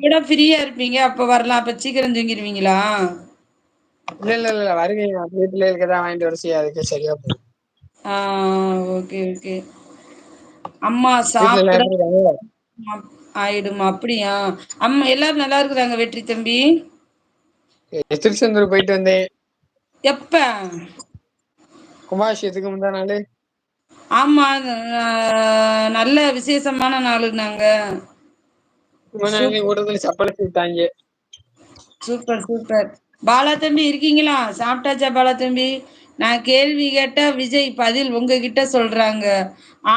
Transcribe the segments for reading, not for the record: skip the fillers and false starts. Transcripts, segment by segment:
விட ஃப்ரீயா இருப்பீங்க. அப்ப வரலாம். அப்ப சீக்கிரம் தூங்கிருவீங்களா? இல்ல. வருவீங்க. அப்படியே பிள்ளைகளுக்கு தான் வாங்கிட்டு வர செய்ய அதுக்கே சரியா போகும். ஆ ஓகே, ஓகே. அம்மா வீட்டுல எல்லாம் சாப்பிட எப்படி இருக்காங்க? ஆயிடுமா? அப்படியா? அம்மா எல்லாரும் நல்லா இருக்கிறாங்க வெற்றி தம்பி. திருச்செந்தூர் போயிட்டு வந்தேன். எப்ப? கும்பாபிஷேகத்துக்கு முந்தா நாள். ஆமா. நல்ல விசேஷமான நாளுன்னாங்க. சூப்பர், கூட்டத்துல சப்பளத்து விட்டாங்க. Super, super. பாலா தம்பி இருக்கீங்களா? சாப்பிட்டாச்சா பாலா தம்பி? நான் கேள்வி கேட்டா விஜய் பதில் உங்ககிட்ட சொல்றாங்க.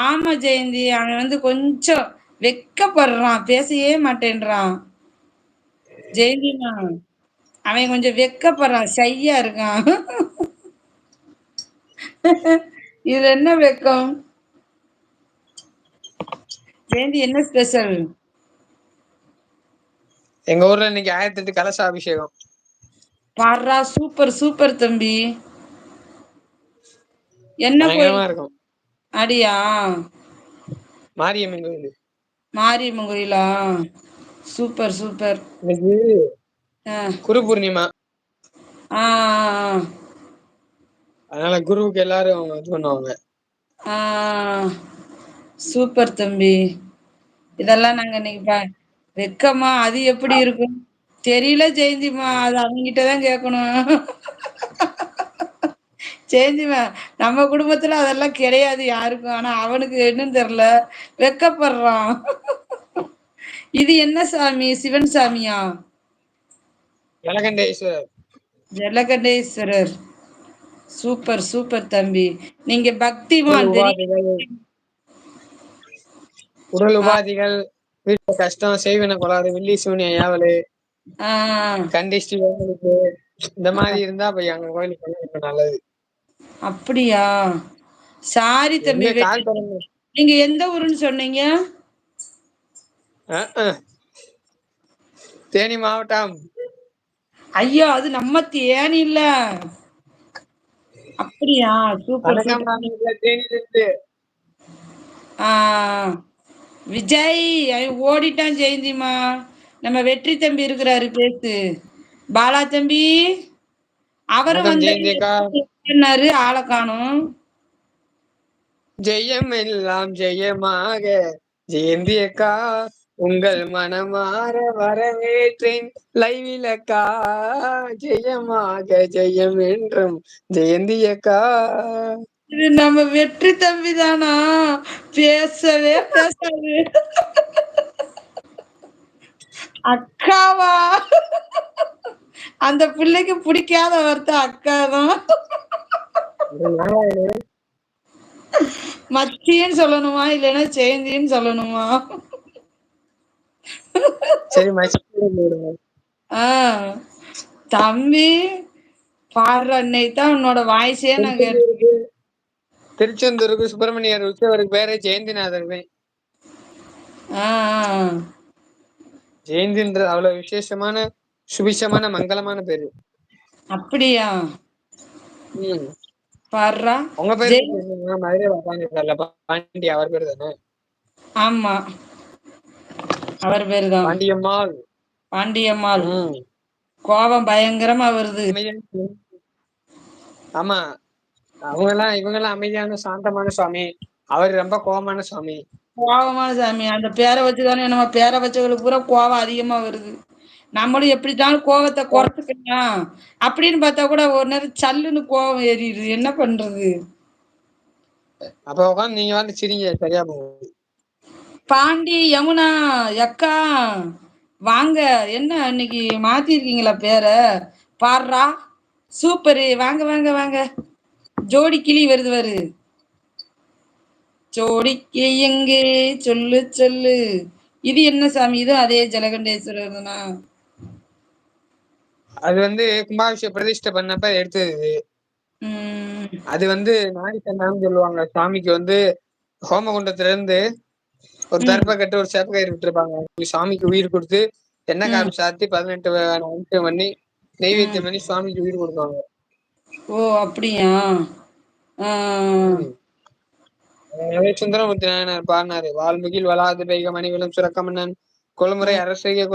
ஆமா ஜெயந்தி, அவன் வந்து கொஞ்சம் வெக்கப்படுறான், பேசவே மாட்டேன்றான். ஜெயந்திமா, அவன் கொஞ்சம் வெக்கப்படுறான், ஷையா இருக்கான். இதுல என்ன வெக்கம்? ஜெயந்தி என்ன ஸ்பெஷல்? எங்க ஊர்ல இன்னைக்கு 1008 கலச அபிஷேகம். பாடுறா, சூப்பர் சூப்பர் தம்பி. என்ன கோயில்? பயங்கரமா இருக்கும். அடியா? மாரியம்மன் கோயில். மாரியம்மன் கோயிலா? Super super. இன்னைக்கு ஆ குரு பூர்ணிமா. ஆ அதனால குருவுக்கு எல்லாரும் இது பண்ணுவாங்க. ஆ சூப்பர் தம்பி. இதெல்லாம் நாங்க இன்னைக்கு வெக்கமா அது எப்படி இருக்கும் தெரியல ஜெயந்திமா, அது அவங்கிட்ட தான் கேட்கணும். ஜெயந்திமா, நம்ம குடும்பத்துல அதெல்லாம் கிடையாது யாருக்கும். ஆனா அவனுக்கு என்னன்னு தெரியல, வெக்கப்படுறான். இது என்ன சாமி? சிவன் சாமியா? ஜலகண்டேஸ்வரர். ஜலகண்டேஸ்வரர். சூப்பர் சூப்பர் தம்பி. நீங்க உடல் பக்திமான் தெரியும். உபாதைகள் உடல் உபாதிகள், வீட்டுல கஷ்டம், செய்வின கோளாறு, வெள்ளி சூனிய ஏவலு, ஆ, கண்டிஷ்டி வேங்களுக்கு இந்த மாதிரி இருந்தா போய் அங்க கோயிலுக்கு போனா ரொம்ப நல்லது. அப்படியா? சாரி தம்பி. எங்க கால் திறந்து நீங்க எந்த ஊருன்னு சொன்னீங்க? தேனி மாவட்டம். ஐயோ, அது நம்ம தேனி இல்ல. அப்படியா? Super super. கனகாமராமன்ல தேனியிலிருந்து. ஆ, விஜய் அவன் ஓடிட்டான் ஜெயந்திமா. நம்ம வெற்றி தம்பி இருக்கிறாரு, பேசு. பாலா தம்பி, அவரும் வணக்கம் வந்து ஜெயந்தி அக்கா. ஆளை காணும். ஜெயம் எல்லாம் ஜெயமாக ஜெயந்தி அக்கா, உங்கள் மனமாற வரவேற்றேன் லைவில் அக்கா, ஜெயமாக ஜெயம் என்றும் ஜெயந்தி அக்கா. இது நம்ம வெற்றி தம்பி தானா? பேசவே பேசாது. அக்காவா? அந்த பிள்ளைக்கு பிடிக்காத வார்த்தை அக்கா தான். மச்சின்னு சொல்லணுமா இல்லைன்னா ஜெயந்தின்னு சொல்லணுமா? சரி மச்சி விடுங்க. தம்பி, பாடுற அன்னைக்கு தான் உன்னோட வாய்ஸே நான் கேட்டு. திருச்செந்தூருக்கு சுப்பிரமணியர் உற்சவருக்கு பேரே ஜெயந்திநாதர். ஜெயந்தின்றது அவ்வளவு விசேஷமான, சுபிஷமான, மங்களமான பேரு. அப்படியா? ம். பாடுறா. உங்க பேரு ஜெய் மதுரை உட்காந்துருக்காருல்ல பாண்டி, அவர் பேரு தானே? ஆமா, அவர் பேரு தான் பாண்டியம்மாள். பாண்டியம்மாள். ம். கோபம் பயங்கரமா வருது. ஆமா, இவங்க எல்லாம் அமைதியான சாந்தமான சுவாமி. அவர் ரொம்ப கோபமான சுவாமி. கோபமான சாமி. அந்த பேரை வச்சுதானே நம்ம பேரை வச்சவங்களுக்கு பூரா கோபம் அதிகமா வருது. நம்மளும் எப்படித்தான் கோபத்தை குறைச்சுக்கலாம் அப்படின்னு பார்த்தா கூட ஒரு நேரம் சல்லுன்னு கோபம் ஏறிடுது. என்ன பண்றது? அப்ப உட்காந்து நீங்க வந்து சிரிங்க, சரியா போகும். பாண்டி யமுனா அக்கா, வாங்க. என்ன இன்னைக்கு மாத்திருக்கீங்களா பேரை? பாடுறா, சூப்பரு. வாங்க வாங்க வாங்க. ஜோடி கிளி வருது வரு. ஜோடிக்கு எங்கே சொல்லு சொல்லு. இது என்ன சாமி? இது அதே ஜலகண்டேஸ்வரர் தானா? அது வந்து கும்பாபிஷேக பிரதிஷ்டை பண்ணப்ப எடுத்தது. அது வந்து நாடிக்கண்ணான்னு சொல்லுவாங்க. சாமிக்கு வந்து ஹோமகுண்டத்துல இருந்து ஒரு தர்ப்ப கட்டு, ஒரு சேப்ப கயிறு விட்டுருப்பாங்க. சாமிக்கு உயிர் கொடுத்து எண்ணெய் காப்பு சாத்தி 18 நிமிஷம் பண்ணி நெய்வேத்தியம் பண்ணி சுவாமிக்கு உயிர் கொடுப்பாங்க. ஓ, அப்படியா? சுந்தரமூர்த்தி நாயனார் பாடினாரு. வால்முகில் வளாது பெய்க மணிவலம் சுரக்கமன்னன் கொள்முறை அரசைய